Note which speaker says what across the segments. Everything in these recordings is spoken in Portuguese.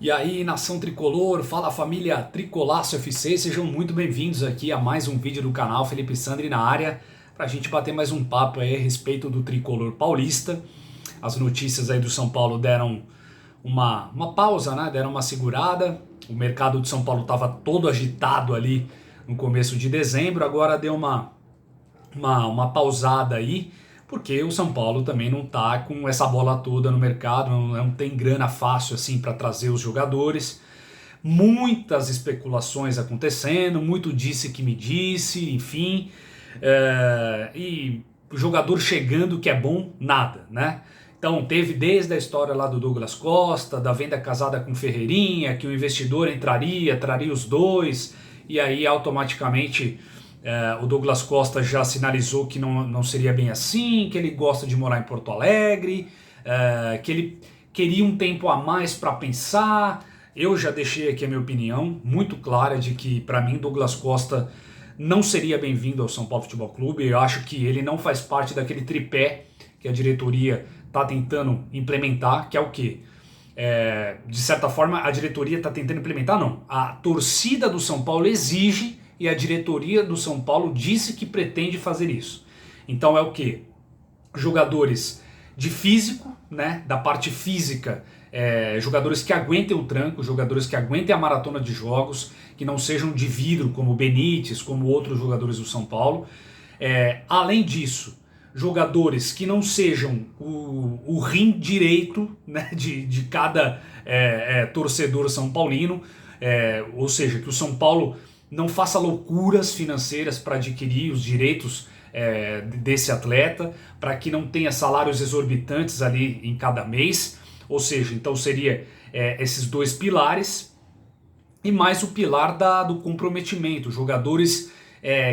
Speaker 1: E aí, nação tricolor, fala família Tricolaço FC, sejam muito bem-vindos aqui a mais um vídeo do canal. Felipe Sandri na área, pra gente bater mais um papo aí a respeito do tricolor paulista. As notícias aí do São Paulo deram uma pausa, né? Deram uma segurada. O mercado de São Paulo estava todo agitado ali no começo de dezembro, agora deu uma pausada aí, porque o São Paulo também não tá com essa bola toda no mercado, não tem grana fácil assim para trazer os jogadores. Muitas especulações acontecendo, muito disse que me disse, enfim, e o jogador chegando que é bom, nada, né? Então teve desde a história lá do Douglas Costa, da venda casada com Ferreirinha, que o investidor traria os dois, e aí automaticamente o Douglas Costa já sinalizou que não seria bem assim, que ele gosta de morar em Porto Alegre, que ele queria um tempo a mais para pensar. Eu já deixei aqui a minha opinião muito clara de que, para mim, Douglas Costa não seria bem-vindo ao São Paulo Futebol Clube. Eu acho que ele não faz parte daquele tripé que a diretoria está tentando implementar, que é o quê? De certa forma, a diretoria está tentando implementar, não. A torcida do São Paulo exige e a diretoria do São Paulo disse que pretende fazer isso. Então é o quê? Jogadores de físico, né, da parte física, jogadores que aguentem o tranco, jogadores que aguentem a maratona de jogos, que não sejam de vidro como o Benítez, como outros jogadores do São Paulo. Além disso, jogadores que não sejam o rim direito, né, de cada torcedor são paulino, ou seja, que o São Paulo não faça loucuras financeiras para adquirir os direitos desse atleta, para que não tenha salários exorbitantes ali em cada mês, ou seja, então seria esses dois pilares, e mais o pilar do comprometimento, jogadores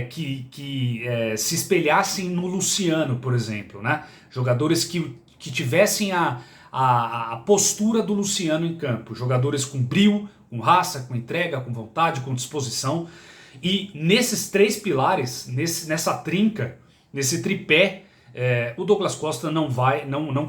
Speaker 1: que se espelhassem no Luciano, por exemplo, né? Jogadores que tivessem a postura do Luciano em campo, jogadores com brio, com raça, com entrega, com vontade, com disposição. E nesses três pilares, nessa trinca, nesse tripé, o Douglas Costa não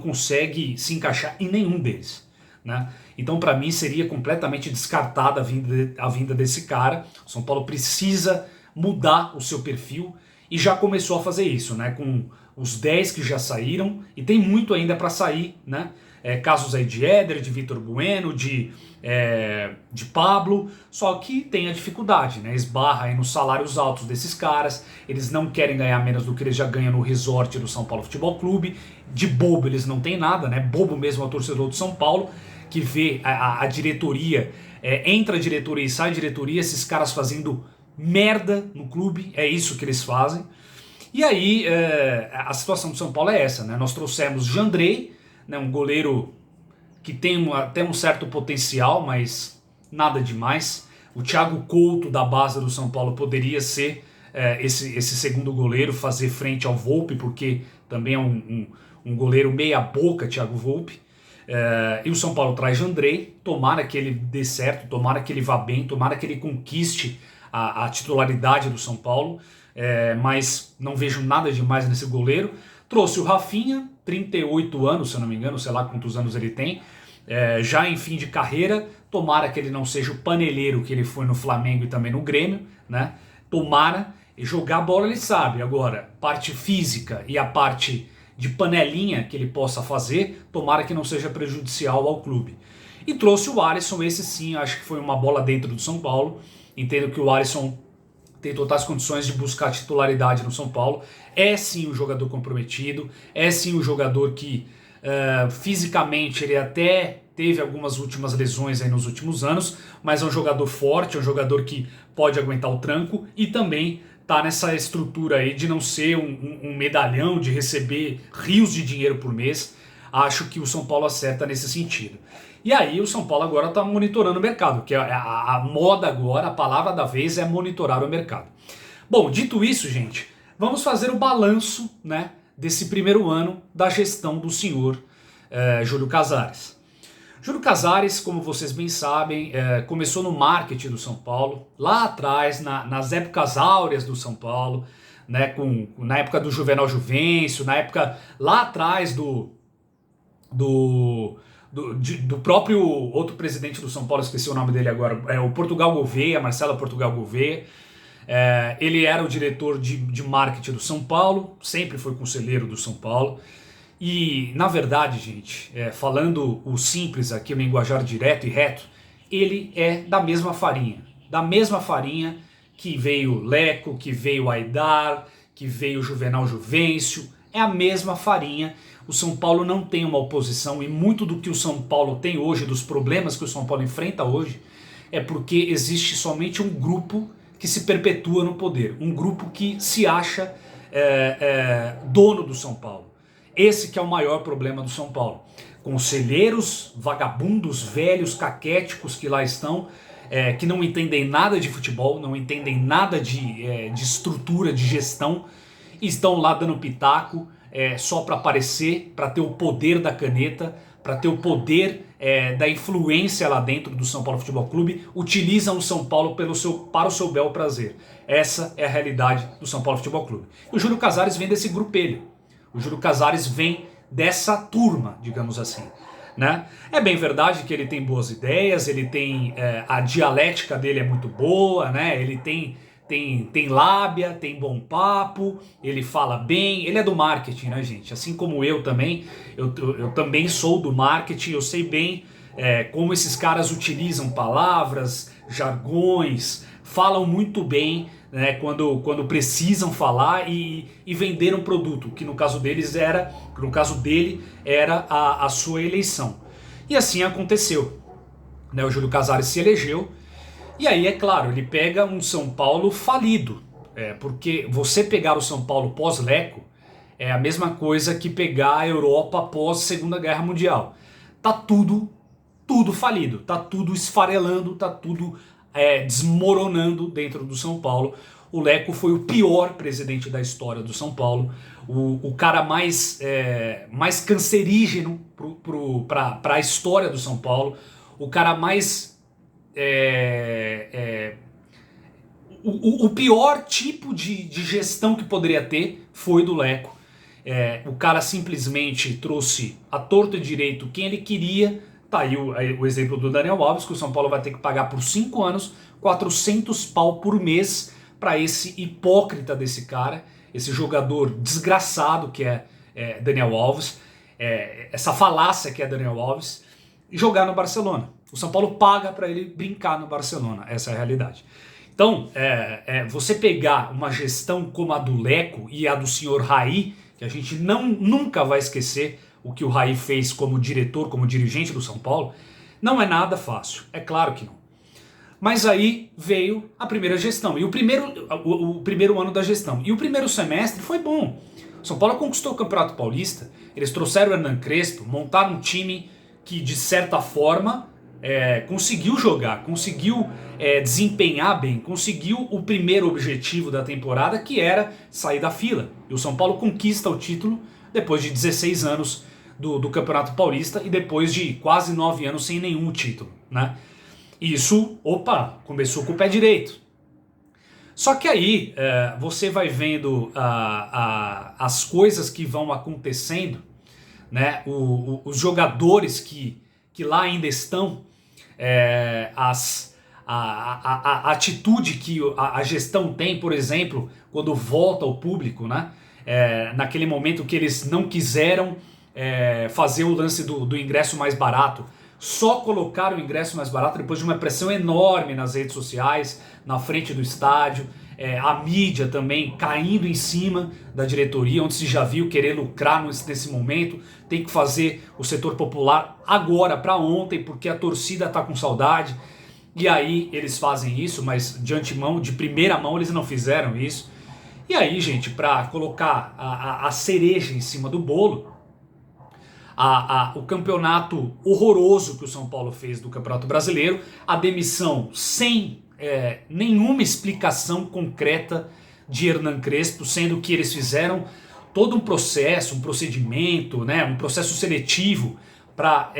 Speaker 1: consegue se encaixar em nenhum deles, né? Então, para mim, seria completamente descartada a vinda desse cara. O São Paulo precisa mudar o seu perfil e já começou a fazer isso, né? Com os 10 que já saíram, e tem muito ainda para sair, né? Casos aí de Éder, de Vitor Bueno, de Pablo, só que tem a dificuldade, né? Esbarra aí nos salários altos desses caras, eles não querem ganhar menos do que eles já ganham no resort do São Paulo Futebol Clube, de bobo eles não têm nada, né? Bobo mesmo é o torcedor do São Paulo, que vê a diretoria, entra a diretoria e sai a diretoria, esses caras fazendo merda no clube, é isso que eles fazem. E aí a situação do São Paulo é essa, né? Nós trouxemos Jandrei, né, um goleiro que tem até um certo potencial, mas nada demais. O Thiago Couto da base do São Paulo poderia ser esse segundo goleiro, fazer frente ao Volpi, porque também é um goleiro meia boca, Thiago Volpi. E o São Paulo traz Jandrei, tomara que ele dê certo, tomara que ele vá bem, tomara que ele conquiste a titularidade do São Paulo, mas não vejo nada demais nesse goleiro. Trouxe o Rafinha, 38 anos, se eu não me engano, sei lá quantos anos ele tem, já em fim de carreira, tomara que ele não seja o paneleiro que ele foi no Flamengo e também no Grêmio, né? Tomara, jogar bola ele sabe, agora, parte física e a parte de panelinha que ele possa fazer, tomara que não seja prejudicial ao clube. E trouxe o Alisson, esse sim, acho que foi uma bola dentro do São Paulo, entendo que o Alisson tem totais condições de buscar titularidade no São Paulo, é sim um jogador comprometido, é sim um jogador que fisicamente ele até teve algumas últimas lesões aí nos últimos anos, mas é um jogador forte, é um jogador que pode aguentar o tranco e também tá nessa estrutura aí de não ser um medalhão, de receber rios de dinheiro por mês. Acho que o São Paulo acerta nesse sentido. E aí o São Paulo agora está monitorando o mercado, que a moda agora, a palavra da vez é monitorar o mercado. Bom, dito isso, gente, vamos fazer o balanço, né, desse primeiro ano da gestão do senhor Júlio Casares. Júlio Casares, como vocês bem sabem, começou no marketing do São Paulo, lá atrás, nas épocas áureas do São Paulo, né, na época do Juvenal Juvencio, na época lá atrás do do próprio outro presidente do São Paulo, esqueci o nome dele agora, o Portugal Gouveia, Marcelo Portugal Gouveia. Ele era o diretor de marketing do São Paulo, sempre foi conselheiro do São Paulo. E, na verdade, gente, falando o simples aqui, o linguajar direto e reto, ele é da mesma farinha que veio Leco, que veio Aidar, que veio Juvenal Juvencio, é a mesma farinha. O São Paulo não tem uma oposição, e muito do que o São Paulo tem hoje, dos problemas que o São Paulo enfrenta hoje, é porque existe somente um grupo que se perpetua no poder, um grupo que se acha dono do São Paulo. Esse que é o maior problema do São Paulo. Conselheiros, vagabundos, velhos, caquéticos que lá estão, que não entendem nada de futebol, não entendem nada de estrutura, de gestão, e estão lá dando pitaco só para aparecer, para ter o poder da caneta, para ter o poder da influência lá dentro do São Paulo Futebol Clube, utilizam o São Paulo para o seu bel prazer. Essa é a realidade do São Paulo Futebol Clube. O Júlio Casares vem desse grupelho. O Júlio Casares vem dessa turma, digamos assim, né? É bem verdade que ele tem boas ideias, ele tem a dialética dele é muito boa, né? Ele tem lábia, tem bom papo, ele fala bem, ele é do marketing, né, gente? Assim como eu também, eu também sou do marketing, eu sei bem como esses caras utilizam palavras, jargões, falam muito bem, né, quando precisam falar e vender um produto, que no caso dele era a sua eleição. E assim aconteceu, né? O Júlio Casares se elegeu, e aí, é claro, ele pega um São Paulo falido, porque você pegar o São Paulo pós-Leco é a mesma coisa que pegar a Europa pós Segunda Guerra Mundial. Tá tudo falido, tá tudo esfarelando, tá tudo desmoronando dentro do São Paulo. O Leco foi o pior presidente da história do São Paulo, o cara mais cancerígeno para a história do São Paulo, o cara mais... o pior tipo de gestão que poderia ter foi do Leco. O cara simplesmente trouxe à torto e direito quem ele queria. Tá aí o exemplo do Daniel Alves, que o São Paulo vai ter que pagar por 5 anos 400 pau por mês para esse hipócrita desse cara, esse jogador desgraçado que é Daniel Alves, essa falácia que é Daniel Alves, e jogar no Barcelona. O São Paulo paga para ele brincar no Barcelona, essa é a realidade. Então, você pegar uma gestão como a do Leco e a do senhor Raí, que a gente nunca vai esquecer o que o Raí fez como diretor, como dirigente do São Paulo, não é nada fácil, é claro que não. Mas aí veio a primeira gestão, e o primeiro ano da gestão. E o primeiro semestre foi bom. O São Paulo conquistou o Campeonato Paulista, eles trouxeram o Hernan Crespo, montaram um time que, de certa forma, conseguiu jogar, conseguiu desempenhar bem, conseguiu o primeiro objetivo da temporada, que era sair da fila. E o São Paulo conquista o título depois de 16 anos do Campeonato Paulista e depois de quase 9 anos sem nenhum título, né? Isso, começou com o pé direito. Só que aí você vai vendo as coisas que vão acontecendo, né? Os jogadores que lá ainda estão, a atitude que a gestão tem, por exemplo, quando volta ao público, né? Naquele momento que eles não quiseram fazer o lance do ingresso mais barato, só colocaram o ingresso mais barato depois de uma pressão enorme nas redes sociais, na frente do estádio, a mídia também caindo em cima da diretoria, onde se já viu querer lucrar nesse momento, tem que fazer o setor popular agora, para ontem, porque a torcida está com saudade, e aí eles fazem isso, mas de antemão, de primeira mão, eles não fizeram isso. E aí, gente, para colocar a cereja em cima do bolo, o campeonato horroroso que o São Paulo fez do Campeonato Brasileiro, a demissão sem nenhuma explicação concreta de Hernan Crespo, sendo que eles fizeram todo um processo, um procedimento, né, um processo seletivo para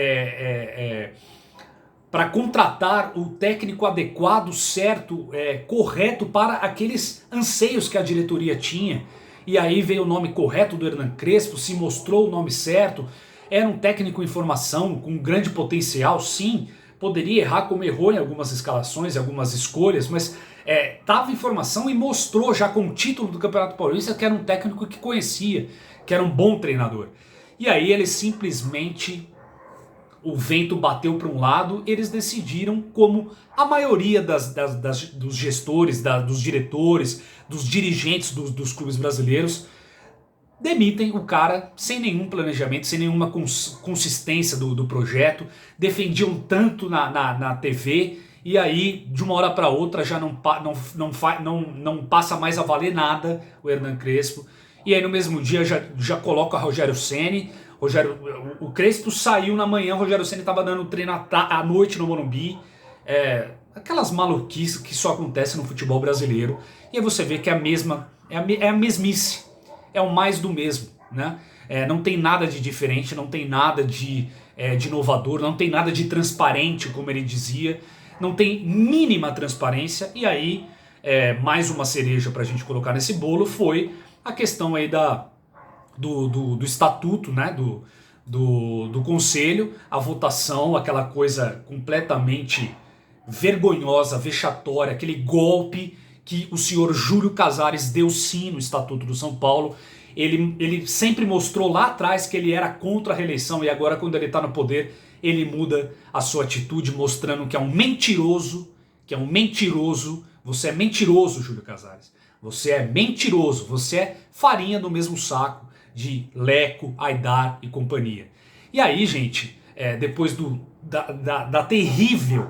Speaker 1: contratar o técnico adequado, certo, correto para aqueles anseios que a diretoria tinha. E aí veio o nome correto do Hernan Crespo, se mostrou o nome certo. Era um técnico em formação com grande potencial, sim, poderia errar como errou em algumas escalações, em algumas escolhas, mas estava em formação e mostrou já com o título do Campeonato Paulista que era um técnico que conhecia, que era um bom treinador. E aí ele simplesmente, o vento bateu para um lado, eles decidiram, como a maioria dos gestores, dos diretores, dos dirigentes dos clubes brasileiros, demitem o cara sem nenhum planejamento, sem nenhuma consistência do projeto, defendiam tanto na TV, e aí de uma hora para outra já não passa mais a valer nada o Hernan Crespo, e aí no mesmo dia já coloca Rogério Ceni. O Crespo saiu na manhã, o Rogério Ceni estava dando treino à noite no Morumbi. Aquelas maluquices que só acontecem no futebol brasileiro. E aí você vê que é a mesmice. É o mais do mesmo, né? Não tem nada de diferente, não tem nada de inovador, não tem nada de transparente, como ele dizia. Não tem mínima transparência. E aí, mais uma cereja para a gente colocar nesse bolo foi a questão aí do estatuto, né, do conselho, a votação, aquela coisa completamente vergonhosa, vexatória, aquele golpe que o senhor Júlio Casares deu sim no estatuto do São Paulo. Ele sempre mostrou lá atrás que ele era contra a reeleição, e agora quando ele está no poder ele muda a sua atitude, mostrando que é um mentiroso, Você é mentiroso, Júlio Casares. Você é mentiroso, você é farinha do mesmo saco de Leco, Aidar e companhia. E aí, gente, depois da terrível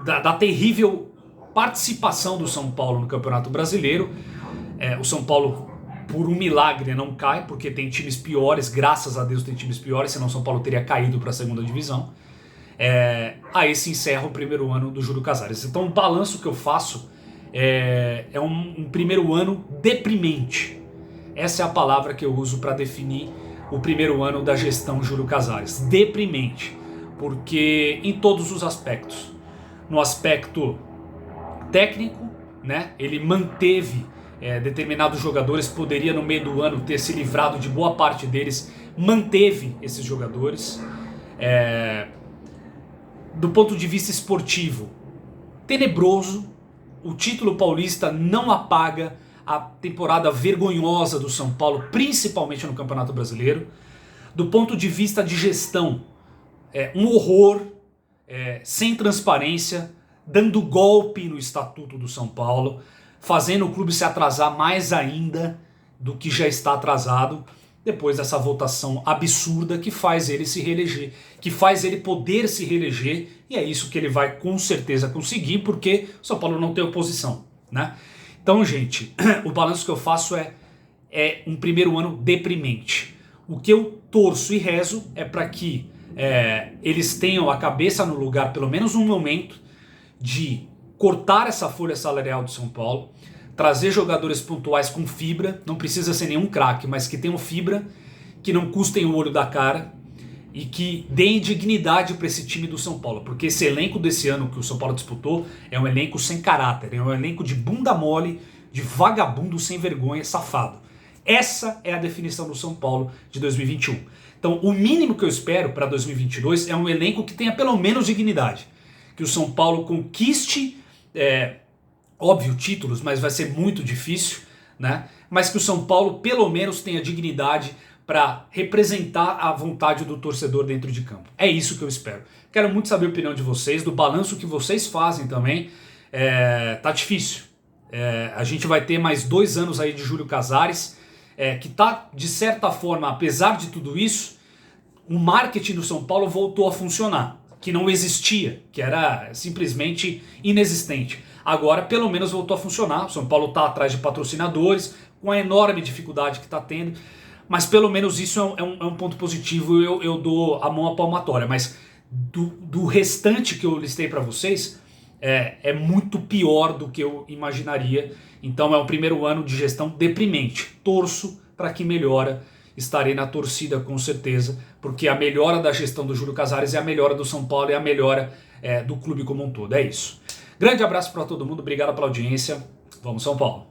Speaker 1: da terrível participação do São Paulo no Campeonato Brasileiro, o São Paulo, por um milagre, não cai, porque tem times piores, graças a Deus tem times piores, senão o São Paulo teria caído para a segunda divisão. Aí se encerra o primeiro ano do Júlio Casares. Então o balanço que eu faço é um primeiro ano deprimente. Essa é a palavra que eu uso para definir o primeiro ano da gestão Júlio Casares. Deprimente, porque em todos os aspectos. No aspecto técnico, né, ele manteve determinados jogadores, poderia no meio do ano ter se livrado de boa parte deles, manteve esses jogadores. Do ponto de vista esportivo, tenebroso. O título paulista não apaga a temporada vergonhosa do São Paulo, principalmente no Campeonato Brasileiro. Do ponto de vista de gestão, um horror, sem transparência, dando golpe no estatuto do São Paulo, fazendo o clube se atrasar mais ainda do que já está atrasado, depois dessa votação absurda que faz ele se reeleger, que faz ele poder se reeleger, e é isso que ele vai com certeza conseguir, porque o São Paulo não tem oposição, né? Então, gente, o balanço que eu faço é um primeiro ano deprimente. O que eu torço e rezo é para que eles tenham a cabeça no lugar, pelo menos um momento, de cortar essa folha salarial do São Paulo, trazer jogadores pontuais com fibra, não precisa ser nenhum craque, mas que tenham fibra, que não custem o olho da cara e que deem dignidade para esse time do São Paulo, porque esse elenco desse ano que o São Paulo disputou é um elenco sem caráter, é um elenco de bunda mole, de vagabundo sem vergonha, safado. Essa é a definição do São Paulo de 2021. Então o mínimo que eu espero para 2022 é um elenco que tenha pelo menos dignidade, que o São Paulo conquiste, óbvio, títulos, mas vai ser muito difícil, né? Mas que o São Paulo pelo menos tenha dignidade para representar a vontade do torcedor dentro de campo. É isso que eu espero. Quero muito saber a opinião de vocês, do balanço que vocês fazem também. Tá difícil. A gente vai ter mais 2 anos aí de Júlio Casares, que tá, de certa forma, apesar de tudo isso, o marketing do São Paulo voltou a funcionar, que não existia, que era simplesmente inexistente. Agora, pelo menos, voltou a funcionar. O São Paulo está atrás de patrocinadores, com a enorme dificuldade que está tendo. Mas pelo menos isso é um ponto positivo, eu dou a mão à palmatória. Mas do restante que eu listei para vocês, é muito pior do que eu imaginaria. Então é um primeiro ano de gestão deprimente. Torço para que melhora. Estarei na torcida com certeza, porque a melhora da gestão do Júlio Casares é a melhora do São Paulo e a melhora do clube como um todo. É isso. Grande abraço para todo mundo, obrigado pela audiência. Vamos São Paulo!